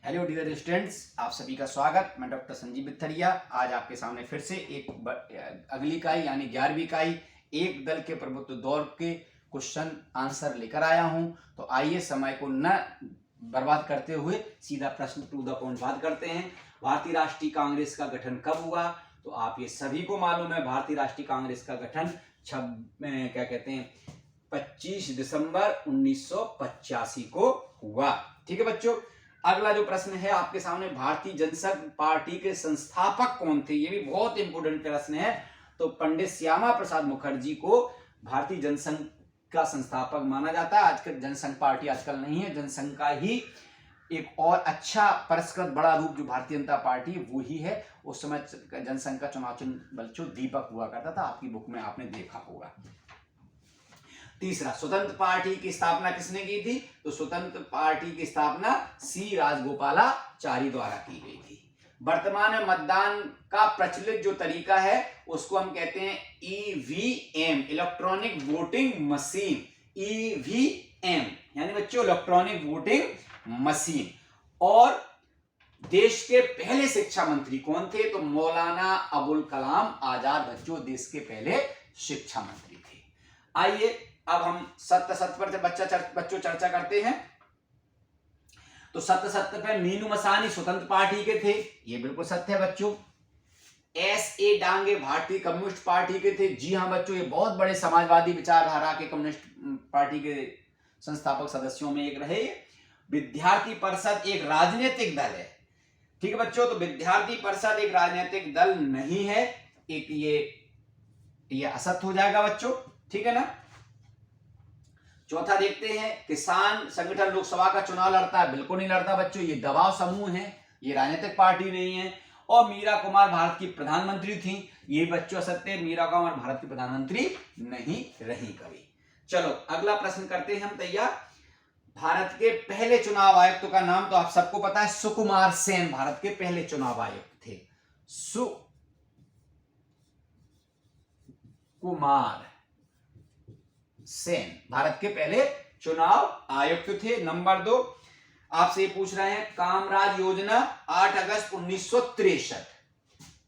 Hello dear students, आप सभी का स्वागत। मैं डॉक्टर संजीव बिथरिया आज आपके सामने फिर से अगली इकाई यानी 11वीं इकाई एक दल के प्रभुत्व दौर के क्वेश्चन आंसर लेकर आया हूं। तो आइए समय को न बर्बाद करते हुए सीधा प्रश्न टू द पॉइंट बात करते हैं। भारतीय राष्ट्रीय कांग्रेस का गठन कब हुआ? तो आप ये सभी को मालूम है, भारतीय राष्ट्रीय कांग्रेस का गठन 25 दिसंबर 1985 को हुआ। ठीक है बच्चों, अगला जो प्रश्न है आपके सामने, भारतीय जनसंघ पार्टी के संस्थापक कौन थे? ये भी बहुत इंपोर्टेंट प्रश्न है। तो पंडित श्यामा प्रसाद मुखर्जी को भारतीय जनसंघ का संस्थापक माना जाता है। आजकल जनसंघ पार्टी आजकल नहीं है, जनसंघ का ही एक और अच्छा परिष्कृत बड़ा रूप जो भारतीय जनता पार्टी वो ही है। उस समय जनसंघ का चुनाव चिन्ह बच्चों दीपक हुआ करता था, आपकी बुक में आपने देखा होगा। तीसरा, स्वतंत्र पार्टी की स्थापना किसने की थी? तो स्वतंत्र पार्टी की स्थापना सी राजगोपालाचारी द्वारा की गई थी। वर्तमान में मतदान का प्रचलित जो तरीका है उसको हम कहते हैं EVM, electronic voting machine. EVM यानी बच्चों इलेक्ट्रॉनिक वोटिंग मशीन। और देश के पहले शिक्षा मंत्री कौन थे? तो मौलाना अबुल कलाम आजाद बच्चों देश के पहले शिक्षा मंत्री थे। आइए अब हम सत्य सत्य पर बच्चों चर्चा करते हैं। तो सत्य सत्य पे मीनू मसानी स्वतंत्र पार्टी के थे, ये बिल्कुल सत्य है बच्चों। एस.ए. डांगे भारतीय कम्युनिस्ट पार्टी के थे, जी हां बच्चों, ये बहुत बड़े समाजवादी विचारधारा के कम्युनिस्ट पार्टी के संस्थापक सदस्यों में एक रहे। विद्यार्थी परिषद एक राजनीतिक दल है, ठीक है बच्चों। तो विद्यार्थी परिषद एक राजनीतिक दल नहीं है, एक ये असत्य हो जाएगा बच्चों, ठीक है ना। चौथा देखते हैं, किसान संगठन लोकसभा का चुनाव लड़ता है, बिल्कुल नहीं लड़ता बच्चों, ये दबाव समूह है, ये राजनीतिक पार्टी नहीं है। और मीरा कुमार भारत की प्रधानमंत्री थी, ये बच्चों सत्य, मीरा कुमार भारत की प्रधानमंत्री नहीं रही कभी। चलो अगला प्रश्न करते हैं हम, तैयार। भारत के पहले चुनाव आयुक्त का नाम तो आप सबको पता है, सुकुमार सेन भारत के पहले चुनाव आयुक्त थे। सुकुमार सेन भारत के पहले चुनाव आयुक्त थे। नंबर 2, आपसे पूछ रहे हैं कामराज योजना 8 अगस्त 1963,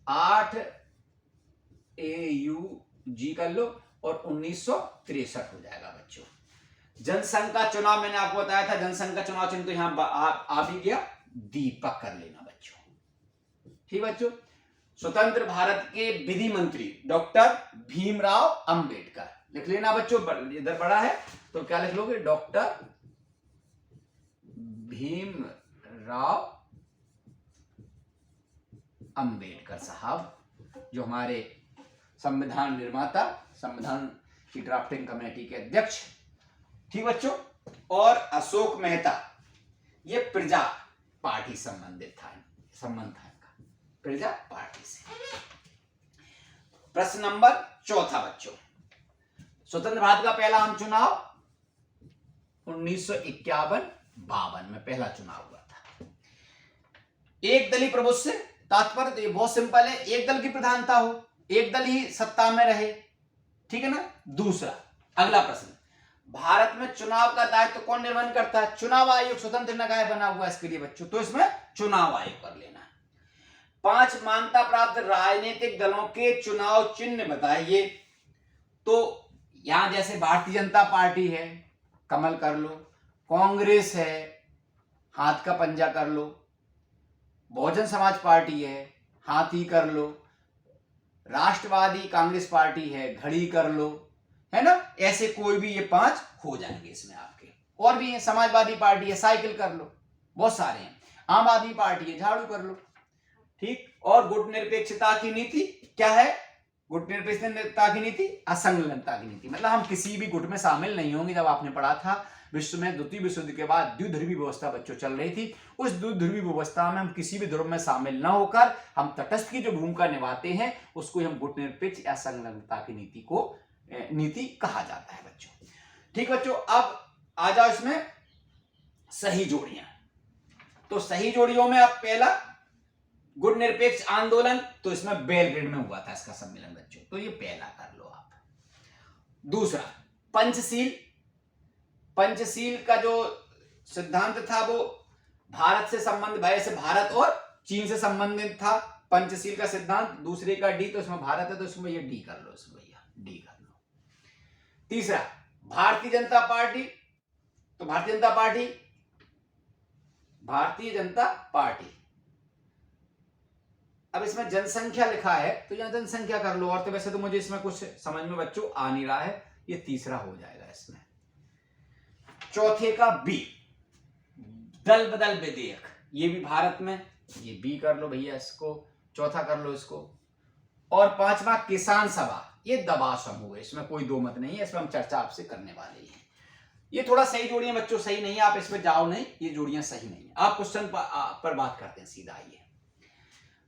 8 AUG कर लो और 1963 हो जाएगा बच्चों। जनसंघ का चुनाव मैंने आपको बताया था, जनसंघ का चुनाव चिन्ह तो यहां आ भी गया, दीपक कर लेना बच्चों, ठीक बच्चों। स्वतंत्र भारत के विधि मंत्री डॉक्टर भीमराव अंबेडकर, लिख लेना बच्चों, इधर बड़ा है तो क्या लिख लोगे? डॉक्टर भीमराव अंबेडकर साहब, जो हमारे संविधान निर्माता, संविधान की ड्राफ्टिंग कमेटी के अध्यक्ष, ठीक बच्चों। और अशोक मेहता, ये प्रजा पार्टी संबंध था इनका, प्रजा पार्टी से। प्रश्न नंबर 4 बच्चों, स्वतंत्र भारत का पहला आम चुनाव 1951-52 में पहला चुनाव हुआ था। एक दलीय प्रभुत्व से तात्पर्य बहुत सिंपल है, एक दल की प्रधानता हो, एक दल ही सत्ता में रहे, ठीक है ना। दूसरा, अगला प्रश्न, भारत में चुनाव का दायित्व कौन निर्वहन करता है? चुनाव आयोग स्वतंत्र निकाय बना हुआ है इसके लिए बच्चों, तो इसमें चुनाव आयोग कर लेना। 5 मान्यता प्राप्त राजनीतिक दलों के चुनाव चिन्ह बताइए। तो यहां जैसे भारतीय जनता पार्टी है, कमल कर लो, कांग्रेस है, हाथ का पंजा कर लो, बहुजन समाज पार्टी है, हाथी कर लो, राष्ट्रवादी कांग्रेस पार्टी है, घड़ी कर लो, है ना। ऐसे कोई भी ये 5 हो जाएंगे इसमें आपके। और भी है, समाजवादी पार्टी है, साइकिल कर लो, बहुत सारे हैं। आम आदमी पार्टी है, झाड़ू कर लो, ठीक। और गुट निरपेक्षता की नीति क्या है? गुट निरपेक्षता की नीति असंलग्नता की नीति, मतलब हम किसी भी गुट में शामिल नहीं होंगे। जब आपने पढ़ा था विश्व में द्वितीय विश्व युद्ध के बाद द्विध्रुवी व्यवस्था बच्चों चल रही थी, उस द्विध्रुवी व्यवस्था में हम किसी भी ध्रुव में शामिल न होकर हम तटस्थ की जो भूमिका निभाते हैं उसको हम गुट निरपेक्ष या संलग्नता की नीति कहा जाता है बच्चों, ठीक बच्चों। अब आ जाओ इसमें सही जोड़ियां। तो सही जोड़ियों में अब पहला गुट निरपेक्ष आंदोलन, तो इसमें बेलग्रेड में हुआ था इसका सम्मेलन बच्चों, तो ये पहला कर लो आप। दूसरा, पंचशील का जो सिद्धांत था वो भारत से संबंध, भाई से भारत और चीन से संबंधित था पंचशील का सिद्धांत। दूसरे का डी, तो इसमें भारत है तो इसमें ये डी कर लो, इसमें भैया डी कर लो। तीसरा भारतीय जनता पार्टी, तो भारतीय जनता पार्टी, भारतीय जनता पार्टी। अब इसमें जनसंख्या लिखा है तो यहां जनसंख्या कर लो, और तो वैसे तो मुझे इसमें कुछ समझ में बच्चों आ नहीं रहा है, ये तीसरा हो जाएगा इसमें। चौथे का बी, दल बदल विधेयक, ये भी भारत में, ये बी कर लो भैया, इसको चौथा कर लो इसको। और पांचवा किसान सभा, ये दबाव समूह है, इसमें कोई दो मत नहीं है, इसमें हम चर्चा आपसे करने वाले हैं। ये थोड़ा सही जोड़ियां बच्चों सही नहीं है, आप इसमें जाओ नहीं, ये जोड़ियां सही नहीं है। आप क्वेश्चन पर बात करते हैं सीधा। आइए,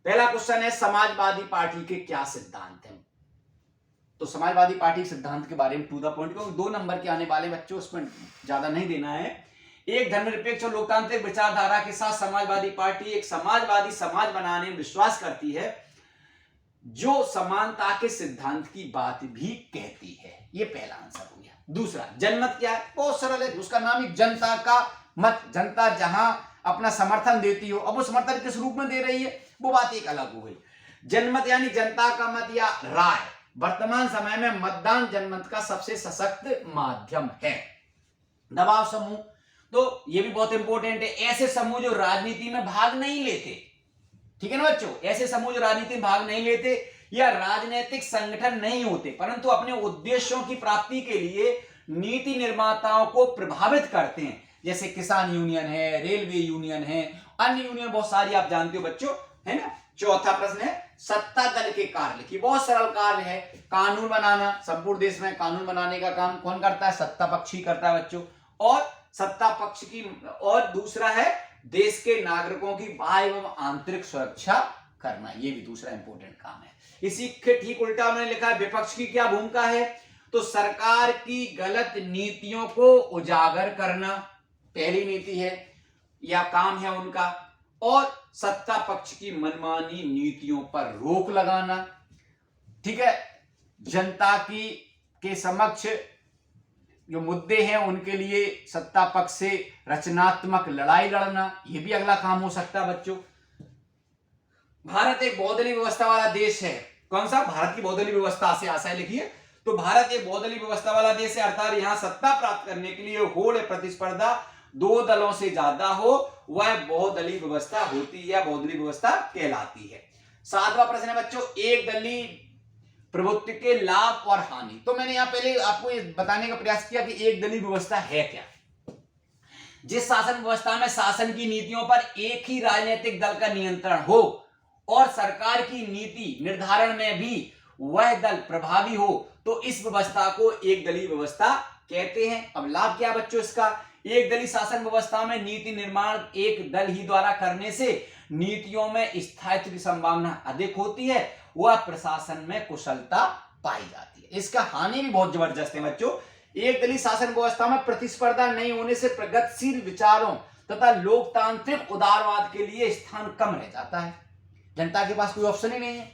पहला क्वेश्चन है समाजवादी पार्टी के क्या सिद्धांत हैं। तो समाजवादी पार्टी के सिद्धांत के बारे में टू द पॉइंट, क्योंकि 2 नंबर के आने वाले बच्चों, उसमें ज्यादा नहीं देना है। एक धर्मनिरपेक्ष और लोकतांत्रिक विचारधारा के साथ समाजवादी पार्टी एक समाजवादी समाज बनाने में विश्वास करती है, जो समानता के सिद्धांत की बात भी कहती है। ये पहला आंसर हो गया। दूसरा, जनमत क्या है? बहुत सरल है, उसका नाम ही जनता का मत। जनता जहां अपना समर्थन देती हो, अब वो समर्थन किस रूप में दे रही है वो बात एक अलग हो गई। जनमत यानी जनता का मत या राय। वर्तमान समय में मतदान जनमत का सबसे सशक्त माध्यम है। दबाव समूह, तो ये भी बहुत इंपॉर्टेंट है। ऐसे समूह जो राजनीति में भाग नहीं लेते, ठीक है ना बच्चों, ऐसे समूह जो राजनीति में भाग नहीं लेते या राजनीतिक संगठन नहीं होते, परंतु अपने उद्देश्यों की प्राप्ति के लिए नीति निर्माताओं को प्रभावित करते हैं, जैसे किसान यूनियन है, रेलवे यूनियन है, अन्य यूनियन बहुत सारी आप जानते हो बच्चों, है ना। चौथा प्रश्न है सत्ता दल के कार्य की। बहुत सरल कार्य है, कानून बनाना। संपूर्ण देश में कानून बनाने का काम कौन करता है? सत्ता पक्षी करता है बच्चों। और सत्ता पक्ष की, और दूसरा है देश के नागरिकों की बाह्य एवं आंतरिक सुरक्षा करना, ये भी दूसरा इंपॉर्टेंट काम है। इसी के ठीक उल्टा उन्होंने लिखा है विपक्ष की क्या भूमिका है, तो सरकार की गलत नीतियों को उजागर करना पहली नीति है या काम है उनका, और सत्ता पक्ष की मनमानी नीतियों पर रोक लगाना, ठीक है। जनता की के समक्ष जो मुद्दे हैं उनके लिए सत्ता पक्ष से रचनात्मक लड़ाई लड़ना, यह भी अगला काम हो सकता है बच्चों। भारत एक बहुदलीय व्यवस्था वाला देश है। कौन सा? भारत की बहुदलीय व्यवस्था से आशा लिखिए। तो भारत एक बहुदलीय व्यवस्था वाला देश है, अर्थात यहां सत्ता प्राप्त करने के लिए होड़ प्रतिस्पर्धा 2 दलों से ज्यादा हो, वह बहुदलीय व्यवस्था होती है, बहुदलीय व्यवस्था कहलाती है। 7वां प्रश्न है बच्चों एक दलीय प्रभुत्व के लाभ और हानि। तो मैंने यहां पहले आपको ये बताने का प्रयास किया कि एक दलीय व्यवस्था है क्या। जिस शासन व्यवस्था में शासन की नीतियों पर एक ही राजनीतिक दल का नियंत्रण हो और सरकार की नीति निर्धारण में भी वह दल प्रभावी हो, तो इस व्यवस्था को एक दलीय व्यवस्था कहते हैं। अब लाभ क्या बच्चों इसका? एक दलीय शासन व्यवस्था में नीति निर्माण एक दल ही द्वारा करने से नीतियों में स्थायित्व की संभावना अधिक होती है, वह प्रशासन में कुशलता पाई जाती है। इसका हानि भी बहुत जबरदस्त है बच्चों। एक दलीय शासन व्यवस्था में प्रतिस्पर्धा नहीं होने से प्रगतिशील विचारों तथा लोकतांत्रिक उदारवाद के लिए स्थान कम रह जाता है। जनता के पास कोई ऑप्शन ही नहीं है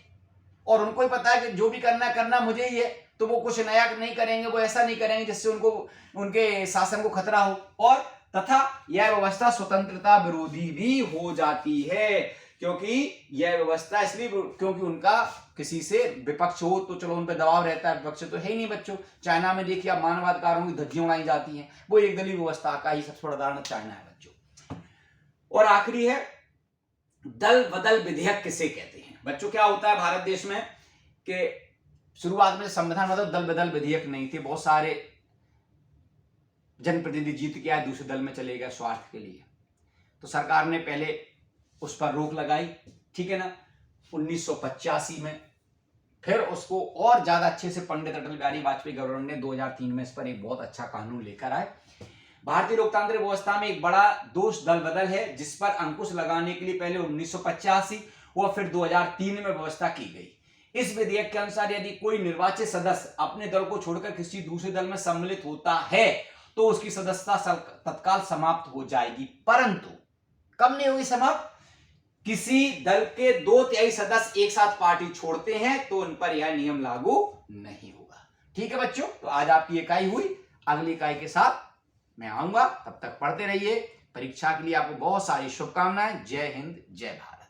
और उनको ही पता है कि जो भी करना मुझे ही है, तो वो कुछ नया नहीं करेंगे, वो ऐसा नहीं करेंगे जिससे उनको उनके शासन को खतरा हो, और तथा यह व्यवस्था स्वतंत्रता विरोधी भी हो जाती है, क्योंकि यह व्यवस्था इसलिए क्योंकि उनका किसी से विपक्ष हो तो चलो उन पर दबाव रहता है, विपक्ष तो है ही नहीं बच्चों। चाइना में देखिए आप मानवाधिकारों की धज्जियां उड़ाई जाती हैं, वो एक दलीय व्यवस्था का ही सबसे बड़ा उदाहरण चाइना है बच्चों। और आखिरी है दल बदल विधेयक किसे कहते हैं बच्चों। क्या होता है भारत देश में कि शुरुआत में संविधान मतलब दल बदल विधेयक नहीं थे, बहुत सारे जनप्रतिनिधि जीत के आए दूसरे दल में चले गए स्वार्थ के लिए, तो सरकार ने पहले उस पर रोक लगाई, ठीक है ना, 1985 में। फिर उसको और ज्यादा अच्छे से पंडित अटल बिहारी वाजपेयी गवर्नमेंट ने 2003 में इस पर एक बहुत अच्छा कानून लेकर आए। भारतीय लोकतांत्रिक व्यवस्था में एक बड़ा दोष दल बदल है, जिस पर अंकुश लगाने के लिए पहले 1985 और फिर 2003 में व्यवस्था की गई। इस विधेयक के अनुसार यदि कोई निर्वाचित सदस्य अपने दल को छोड़कर किसी दूसरे दल में सम्मिलित होता है तो उसकी सदस्यता तत्काल समाप्त हो जाएगी, परंतु कब नहीं होगी समाप्त? किसी दल के 2/3 सदस्य एक साथ पार्टी छोड़ते हैं तो उन पर यह नियम लागू नहीं होगा। ठीक है बच्चों, तो आज आपकी इकाई हुई, अगली इकाई के साथ मैं आऊंगा, तब तक पढ़ते रहिए। परीक्षा के लिए आपको बहुत सारी शुभकामनाएं। जय हिंद, जय भारत।